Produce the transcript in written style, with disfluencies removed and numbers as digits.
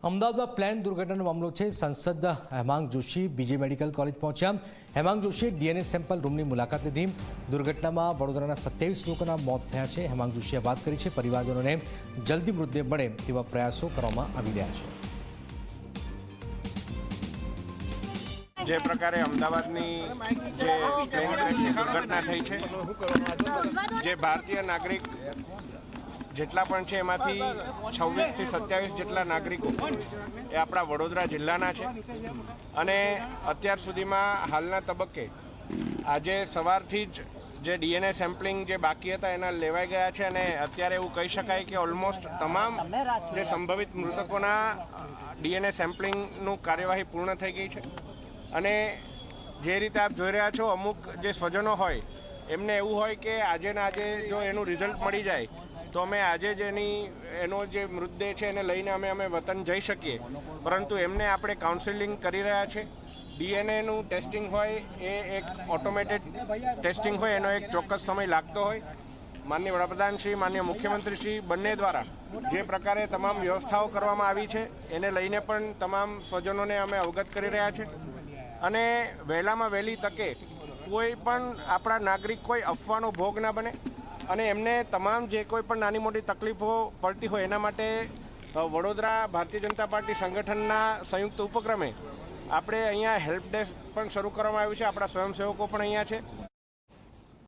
અમદાવાદમાં પ્લેન દુર્ઘટનાનો મામલો છે। સાંસદ હેમાંગ જોશી બીજે મેડિકલ કોલેજ પહોંચ્યા। હેમાંગ જોશીએ ડીએનએ સેમ્પલ રૂમની મુલાકાત લીધી। દુર્ઘટનામાં વડોદરાના 27 લોકોના મોત થયા છે। હેમાંગ જોશીએ વાત કરી છે પરિવારજનોને જલ્દી મૃતદેહ મળે તેવા પ્રયાસો કરવામાં આવી રહ્યા છે। જે પ્રકારે અમદાવાદની જે પ્લેન ક્રેશની દુર્ઘટના થઈ છે, જે ભારતીય નાગરિક જેટલા પણ છે એમાંથી 26 થી 27 જેટલા નાગરિકો એ આપણા વડોદરા જિલ્લાના છે અને અત્યાર સુધીમાં હાલના તબક્કે આજે સવારથી જ જે ડીએનએ સેમ્પલિંગ જે બાકી હતા એના લેવાઈ ગયા છે અને અત્યારે એવું કહી શકાય કે ઓલમોસ્ટ તમામ જે સંભવિત મૃતકોના ડીએનએ સેમ્પલિંગનું કાર્યવાહી પૂર્ણ થઈ ગઈ છે અને જે રીતે આપ જોઈ રહ્યા છો અમુક જે સ્વજનો હોય એમને એવું હોય કે આજે ને આજે જો એનું રિઝલ્ટ મળી જાય તો અમે આજે જ એનો જે મૃતદેહ છે એને લઈને અમે વતન જઈ શકીએ, પરંતુ એમને આપણે કાઉન્સેલિંગ કરી રહ્યા છે। ડીએનએનું ટેસ્ટિંગ હોય એ એક ઓટોમેટેડ ટેસ્ટિંગ હોય, એનો એક ચોક્કસ સમય લાગતો હોય। માનનીય વડાપ્રધાનશ્રી, માનનીય મુખ્યમંત્રીશ્રી બંને દ્વારા જે પ્રકારે તમામ વ્યવસ્થાઓ કરવામાં આવી છે એને લઈને પણ તમામ સ્વજનોને અમે અવગત કરી રહ્યા છે અને વહેલામાં વહેલી તકે કોઈ પણ આપણા નાગરિક કોઈ અફવાનો ભોગ ના બને અને એમને તમામ જે કોઈ પણ નાની મોટી તકલીફો પડતી હોય એના માટે વડોદરા ભારતીય જનતા પાર્ટી સંગઠનના સંયુક્ત ઉપક્રમે આપણે અહીંયા હેલ્પ ડેસ્ક પણ શરૂ કરવામાં આવ્યું છે। આપણા સ્વયંસેવકો પણ અહીંયા છે।